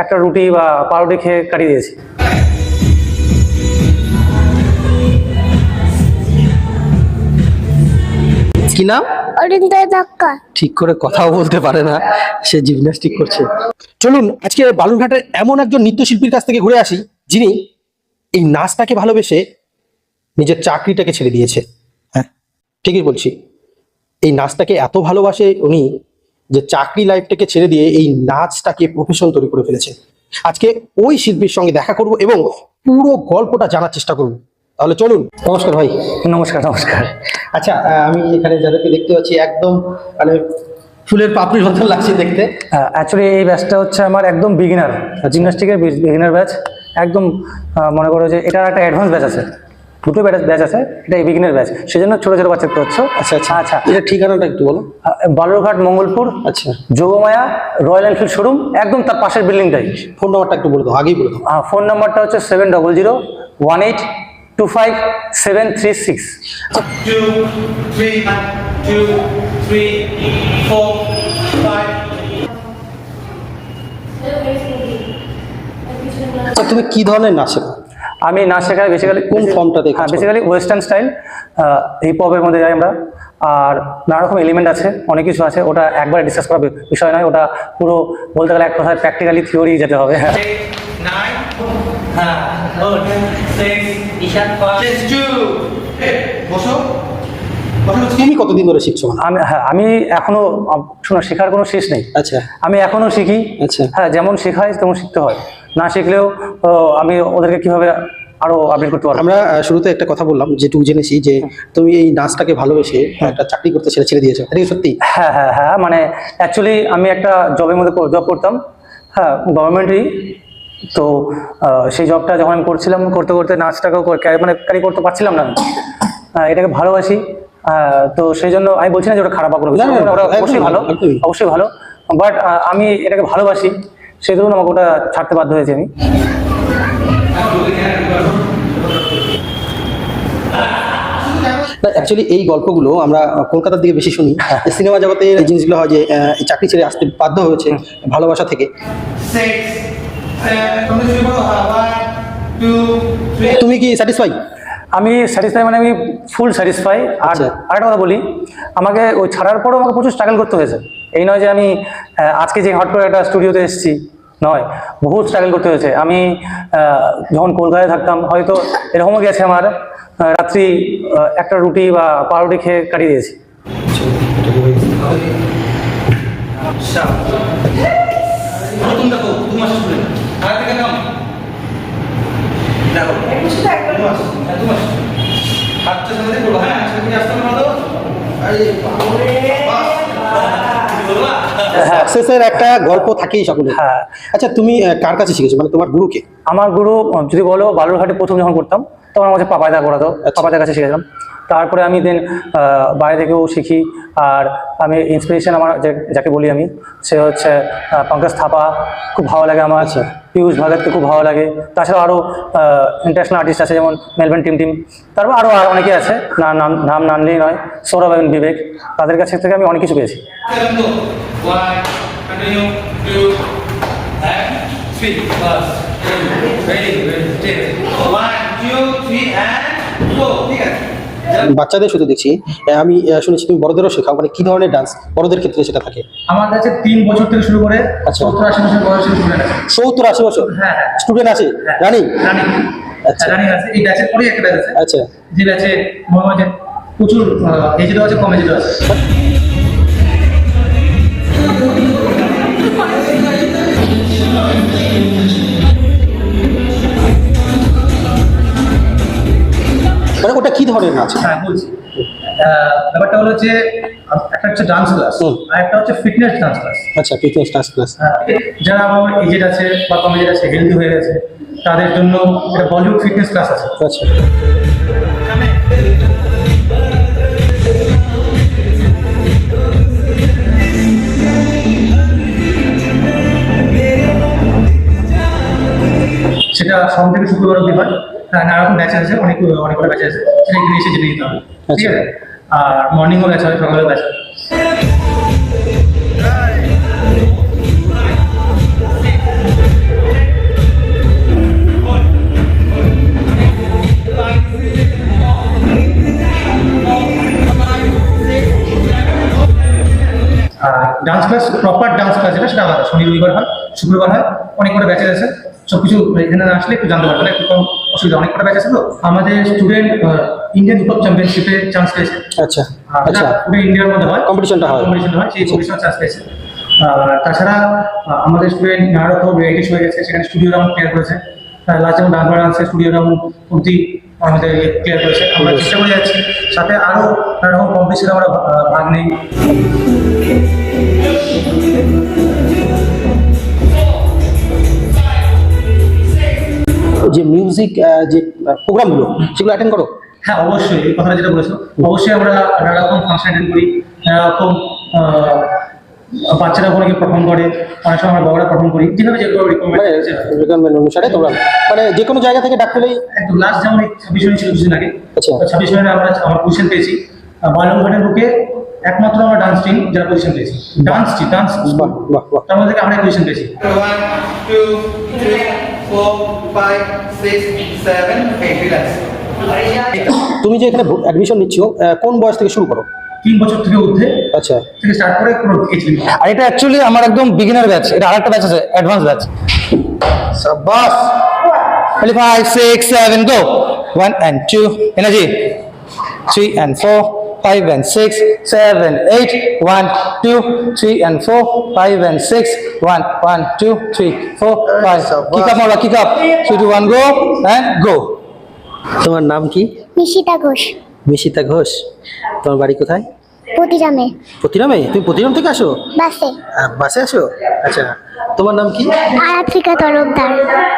একটা রুটি বা পাউরুটি খেয়ে কাটিয়ে দিয়েছি। কি নাম? ঠিক করে কথাও বলতে পারে না, সে জিমন্যাস্টিক করছে। চলুন আজকে বালুরঘাটের এমন একজন নৃত্যশিল্পীর কাছ থেকে ঘুরে আসি, যিনি এই নাচটাকে ভালোবেসে নিজের চাকরিটাকে ছেড়ে দিয়েছে। হ্যাঁ, ঠিকই বলছি, এই নাচটাকে এত ভালোবাসে উনি যে চাকরি লাইফটাকে ছেড়ে দিয়ে এই নাচটাকে প্রফেশন তৈরি করে ফেলেছে। আজকে ওই শিল্পীর সঙ্গে দেখা করব এবং পুরো গল্পটা জানার চেষ্টা করব। তাহলে চলুন। নমস্কার ভাই। নমস্কার। নমস্কার। আচ্ছা, আমি এখানে যাদেরকে দেখতে পাচ্ছি একদম মানে ফুলের পাপড়ির মতন লাগছে দেখতে। অ্যাকচুয়ালি এই ব্যাচটা হচ্ছে আমার একদম বিগিনার, জিমন্যাস্টিকের বিগিনার ব্যাচ। একদম মনে করো যে এটার একটা অ্যাডভান্স ব্যাচ আছে, দুটো ব্যাচ আছে, এটা বিগিনার ব্যাচ, সেজন্য ছোটো ছোটো বাচ্চা দেখতে পাচ্ছ। আচ্ছা আচ্ছা আচ্ছা, এটা ঠিকানাটা একটু বলো। বালুরঘাট মঙ্গলপুর, আচ্ছা, যোগমায়া রয়্যাল এনফিল্ড শোরুম, একদম তার পাশের বিল্ডিংটাই। ফোন নাম্বারটা একটু বলে দাও, আগেই বলে দাও। ফোন নাম্বারটা হচ্ছে 7001825736। 2 3 2 3 4 5। আচ্ছা, তুমি কি ধরনের নাচ শেখো? আমি নাচ শেখাই বেসিক্যালি কোন ফর্মটাতে? হ্যাঁ, বেসিক্যালি ওয়েস্টার্ন স্টাইল, হিপ হপের মধ্যে যাই আমরা। আর নানা রকম এলিমেন্ট আছে, অনেক কিছু আছে, ওটা একবার ডিসকাস করার বিষয় নয়, ওটা পুরো বলতে গেলে এক কথায় প্র্যাকটিক্যালি থিওরি যেতে হবে। 9 হ্যাঁ 6 ঈশান 2 বসো। তুমি কতদিন ধরে শিখছো? আমি এখনো শোনো, শেখার কোনো শেষ নেই। আচ্ছা, আমি এখনো শিখি। আচ্ছা, হ্যাঁ, যেমন শেখাই তেমন শিখতে হয়, না শিখলেও আমি ওদেরকে কিভাবে আরো আপডেট করতে পারবো। আমরা শুরুতে একটা কথা বললাম, যেটুকু জেনেছি যে তুমি এই নাচটাকে ভালোবেসে একটা চাকরি করতে ছেড়ে দিয়েছো, এটা কি সত্যি? হ্যাঁ হ্যাঁ হ্যাঁ, মানে অ্যাকচুয়ালি আমি একটা জবের মধ্যে জব করতাম, হ্যাঁ, গভর্নমেন্টই। তো সেই জবটা যখন আমি করছিলাম, করতে করতে নাচটাকেও মানে ক্যারি করতে পারছিলাম না। এটাকে ভালোবাসি, তো সেই জন্য আমি বলছি না যে ওটা খারাপ বা কোনো কিছু, ওটা অবশ্যই ভালো, অবশ্যই ভালো, বাট আমি এটাকে ভালোবাসি, সেই ধরুন আমাকে ওটা ছাড়তে বাধ্য হয়েছি আমি। অ্যাকচুয়ালি এই গল্পগুলো আমরা কলকাতার দিকে বেশি শুনি। সিনেমা জগতে এই জিনিসগুলো হয় যে এই চাকরি ছেড়ে আসতে বাধ্য হয়েছে ভালোবাসা থেকে। 6 7 তুমি শুরু করো। 1 2 3। তুমি কি স্যাটিসফাই? আমি স্যাটিসফাই, মানে আমি ফুল স্যাটিসফাই। আর আচ্ছা। আরেকটা কথা বলি, আমাকে ওই ছাড়ার পরেও আমাকে প্রচুর স্ট্রাগল করতে হয়েছে। এই নয় যে আমি আজকে যে হট করে একটা স্টুডিওতে এসেছি, নয়, বহুত স্ট্রাগল করতে হয়েছে। আমি যখন কলকাতায় থাকতাম, হয়তো এরকমও গেছে আমার, রাত্রি একটা রুটি বা পাউরুটি খেয়ে কাটিয়ে দিয়েছি। নতুন দেখো 2 মাস স্টুডেন্ট আর থেকে কম দেখো 2 মাস হাতটা সামনে করো। হ্যাঁ, সেটা আসতে হবে তো। আরে সাকসেসের একটা গল্প থাকেই সকলের। হ্যাঁ। আচ্ছা, তুমি কার কাছে শিখেছো, মানে তোমার গুরুকে? আমার গুরু যদি বলো, বালুরঘাটে প্রথম যখন করতাম তখন আমার কাছে পাপায়দা করাতো, পাপায়দার কাছে শিখেছিলাম। তারপরে আমি দেন বাইরে থেকেও শিখি। আর আমি ইন্সপিরেশন আমার যাকে বলি আমি, সে হচ্ছে পঙ্কজ থাপা, খুব ভালো লাগে আমার। পিয়ুষ ভাগাতকে খুব ভালো লাগে। তাছাড়াও আরও ইন্টারন্যাশনাল আর্টিস্ট আছে, যেমন মেলবেন টিম। তারপর আরও অনেকে আছে, নাম নামলেই নয়, সৌরভ এবং বিবেক, তাদের কাছ থেকে আমি অনেক কিছু পেয়েছি। 1 continue 2 and 3 plus ready 1 2 3 and go। ঠিক আছে, বাচ্চাদের শুধু দেখছি, আমি শুনেছি তুমি বড়দেরও শেখাও, মানে কি ধরনের ডান্স বড়দের ক্ষেত্রে সেটা থাকে? আমার কাছে 3 বছর থেকে শুরু করে আচ্ছা। 70-80 বছর বয়সের স্টুডেন্ট আছে। 70-80 বছর হ্যাঁ হ্যাঁ স্টুডেন্ট আছে? রানিং? আচ্ছা রানিং আছে। এই ব্যাচের পরেই একটা ব্যাচ আছে, আচ্ছা। যে ব্যাচে মোটামুটি প্রচুর এজেডও আছে, কম এজেডও আছে। মানে ওটা কি ধরনের নাচ? হ্যাঁ, বলছি। ব্যাপারটা হলো যে একটা হচ্ছে ডান্স ক্লাস, আর একটা হচ্ছে ফিটনেস ডান্স ক্লাস। আচ্ছা, ফিটনেস ডান্স ক্লাস। যারা আমার এজেড আছে বা কম এজেড আছে, হেলদি হয়ে গেছে, তাদের জন্য একটা বলিউড ফিটনেস ক্লাস আছে। আচ্ছা, সেটা সোম থেকে শুক্রবার অবধি হয়। নানা রকম ব্যাচ আছে, অনেকগুলো ব্যাচ আছে, সেটা এখানে এসে জেনে নিতে হবে। ঠিক আছে। আর মর্নিংও ব্যাচ হয়, সকালেও ব্যাচ হয়। সেটা আলাদা, শনি রবিবার হয়, শুক্রবার হয়, অনেক কটা ব্যাচেস আছে। সবকিছু এখানে না আসলে একটু জানতে পারবেন, একটু কম অসুবিধা, অনেক কটা ব্যাচ আছে। তো আমাদের স্টুডেন্ট ইন্ডিয়ান হিপ হপ চ্যাম্পিয়নশিপে চান্স পেয়েছে। আচ্ছা আচ্ছা, পুরো ইন্ডিয়ার মধ্যে হয় কম্পিটিশনটা হয়। সেই কম্পিটিশনে চান্স পেয়েছে। তাছাড়া আমাদের স্টুডেন্ট নানা রকম ভ্যারাইটিস হয়ে গেছে, সেখানে স্টুডিও রাউন্ড ক্লিয়ার করেছে। লাস্ট যেমন ডান্স ডান্সে স্টুডিও রাউন্ড অব্দি আমাদের ক্লিয়ার করেছে। আমরা চেষ্টা করে যাচ্ছি, সাথে আরও নানা রকম কম্পিটিশনে আমরা ভাগ নেই। যে মিউজিক যে প্রোগ্রামগুলো সেগুলো অ্যাটেন্ড করো? হ্যাঁ, অবশ্যই। এই কথাটা যেটা বলেছো, অবশ্যই আমরা নানা রকম ফাংশন অ্যাটেন্ড করি, নানা রকম বাচ্চারা অনেকে পারফর্ম করে, অনেক সময় আমরা বড়রা পারফর্ম করি, যেভাবে যেগুলো রিকোয়ারমেন্ট অনুসারে তোমরা মানে যে কোনো জায়গা থেকে ডাক পেলেই? একদম লাস্ট যেমন 26 মিনিট ছিল কিছুদিন আগে। আচ্ছা। 26 মিনিটে আমার পজিশন পেয়েছি। বালুরঘাটের বুকে একমাত্র আমরা ডান্স টিম যারা পজিশন পেয়েছি, ডান্স বাহ বাহ বাহ। তার মধ্যে আমরা পজিশন পেয়েছি। 1 2 3 4 5 6 7 8 রিল্যাক্স। তুমি যে এখানে অ্যাডমিশন নিচ্ছ কোন বয়স থেকে শুরু করো? 3 বছর থেকে ঊর্ধ্বে আচ্ছা থেকে স্টার্ট করে কোনো এজ লিমিট। আর এটা অ্যাকচুয়ালি আমার একদম বিগিনার ব্যাচ, এটা আরেকটা ব্যাচ আছে অ্যাডভান্স ব্যাচ। সাবাস। 5 6 7 go 1 and 2 energy 3 and 4 5 and 6 7 8 1 2 3 and 4 5 and 6 1 1 2 3 4 5 kick up Mola, kick up 3 2 1 go and go. তোমার নাম কি? নিশিতা ঘোষ, মিশিতা ঘোষ। তোমার বাড়ি কোথায়? প্রতিরামে, প্রতিরামে? তুমি প্রতিরাম থেকে আসো? বাসে। বাসে আসো? আচ্ছা, তোমার নাম কি? আরাত্রিকা তরফদার,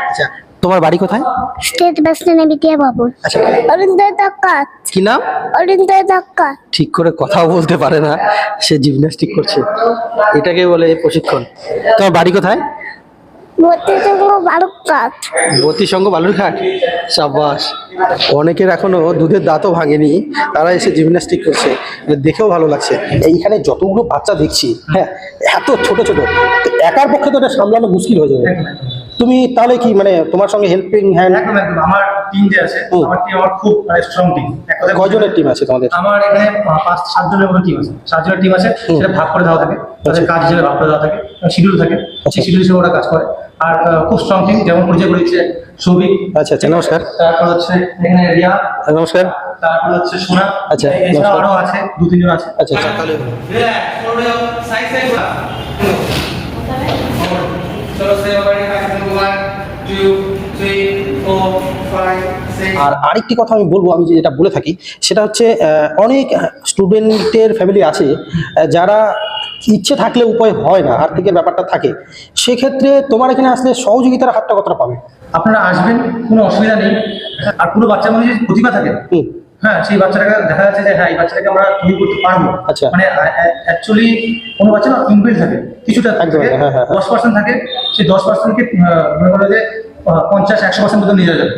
আচ্ছা, তোমার বাড়ি কোথায়? স্টেট বাস স্ট্যান্ডে বিটিয়া ভবন। আচ্ছা, অরিন্দর দক্কাত, কি নাম? অরিন্দর দক্কাত। ঠিক করে কথাও বলতে পারে না, সে জিমন্যাস্টিক করছে, এটাকে বলে প্রশিক্ষণ। তোমার বাড়ি কোথায়? ভর্তিযোগ্য বালুকাত। বতী সঙ্গ বালুরঘাট। সাবাস। অনেকের এখনো দুধের দাঁতও ভাঙেনি, তারা এসে জিমন্যাস্টিক করছে, এটা দেখেও ভালো লাগছে। এইখানে যতগুলো বাচ্চা দেখছি, হ্যাঁ, এত ছোট ছোট, তো একার পক্ষে তো এটা সামলানো মুশকিল হয়ে যাবে। তুমি তাহলে কি মানে তোমার সঙ্গে হেল্পিং হ্যান্ড? একদম একদম। আমার টিম যে আছে, আমার টিম আমার খুব স্ট্রং টিম। কয়জনের টিম আছে তোমাদের? আমার এখানে 5-7 জনের মতো টিম আছে। 7 জনের টিম আছে, সেটা ভাগ করে দেওয়া থাকে, তাদের কাজ হিসেবে ভাগ করে দেওয়া থাকে, শিডিউল থাকে, সেই শিডিউল হিসেবে ওরা কাজ করে। আর খুব স্ট্রং টিম, যেমন পরিচয় করেছে সৌভিক। আচ্ছা আচ্ছা, নমস্কার। তারপর হচ্ছে এখানে রিয়া, নমস্কার। তারপর হচ্ছে সোনা। আচ্ছা, এছাড়াও নমস্কার। আরো আছে 2-3 জন আছে। আচ্ছা আচ্ছা, তাহলে রিল্যাক্স ফলো সাইড সাইড চলো সে বাড়ি 1 2 3 4 5 6। আর আরেকটি কথা আমি বলবো, আমি যেটা বলে থাকি সেটা হচ্ছে অনেক স্টুডেন্টের ফ্যামিলি আছে যারা ইচ্ছে থাকলে উপায় হয় না, আর্থিকের ব্যাপারটা থাকে, সেক্ষেত্রে তোমার এখানে আসলে সহযোগিতার হাতটা কতটা পাবে? আপনারা আসবেন, কোনো অসুবিধা নেই। আর কোনো বাচ্চার মধ্যে যে প্রতিভা থাকে, হুম। হ্যাঁ, সেই বাচ্চাটাকে দেখা যাচ্ছে যে হ্যাঁ, এই বাচ্চাটাকে আমরা তৈরি করতে পারবো। আচ্ছা। মানে অ্যাকচুয়ালি কোনো বাচ্চা না ইনবিল্ড থাকে, কিছুটা একদম, থাকে, হ্যাঁ, হ্যাঁ। 10% থাকে, সেই 10%কে মনে করো যে 50-100% মতো নিয়ে যাওয়া যাবে।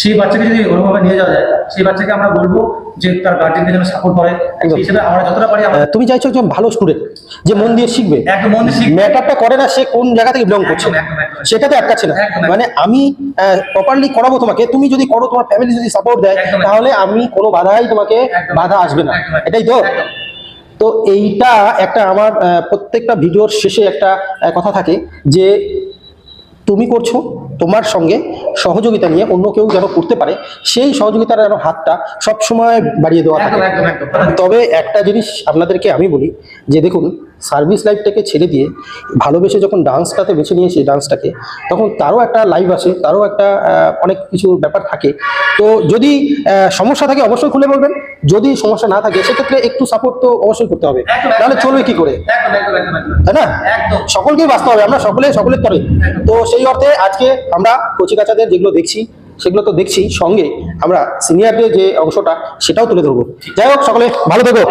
সেই বাচ্চাকে যদি ওরকমভাবে নিয়ে যাওয়া যায়, সেই বাচ্চাকে আমরা বলবো যে তার গার্জেনকে যেন সাপোর্ট করে। একদম। সেই হিসেবে আমরা যতটা পারি আমরা তুমি চাইছো একজন ভালো স্টুডেন্ট যে মন দিয়ে শিখবে, একদম মন দিয়ে শিখবে। ম্যাটারটা করে না সে কোন জায়গা থেকে বিলং করছে, একদম, একদম, একদম। সেটাতে আটকাচ্ছে না। একদম, একদম। মানে আমি প্রপারলি করাবো তোমাকে, তুমি যদি করো, তোমার ফ্যামিলি যদি সাপোর্ট দেয়, একদম, একদম। তাহলে আমি কোনো বাধাই তোমাকে একদম, বাধা আসবে না, একদম, একদম। এটাই তো। একদম। তো এইটা একটা আমার প্রত্যেকটা ভিডিওর শেষে একটা কথা থাকে যে তুমি করছো, তোমার সঙ্গে সহযোগিতা নিয়ে অন্য কেউ যেন করতে পারে, সেই সহযোগিতার যেন হাতটা সবসময় বাড়িয়ে দেওয়া থাকে। একদম, একদম, একদম। তবে একটা জিনিস আপনাদেরকে আমি বলি যে দেখুন, সার্ভিস লাইফটাকে ছেড়ে দিয়ে ভালোবেসে যখন ডান্সটাতে বেছে নিয়েছে ডান্সটাকে, তখন তারও একটা লাইফ আছে, তারও একটা অনেক কিছু ব্যাপার থাকে। তো যদি সমস্যা থাকে অবশ্যই খুলে বলবেন, যদি সমস্যা না থাকে সেক্ষেত্রে একটু সাপোর্ট তো অবশ্যই করতে হবে, একদম, একদম, তাহলে চলবে কি করে, একদম, একদম, একদম, একদম। তাই না? একদম। সকলকেই বাঁচতে হবে, আমরা সকলের তরে। তো সেই অর্থে আজকে আমরা কচিকাচাদের যেগুলো দেখছি সেগুলো তো দেখছি, সঙ্গে আমরা সিনিয়রদের যে অংশটা সেটাও তুলে ধরবো। যাই হোক, সকলে ভালো থেকো।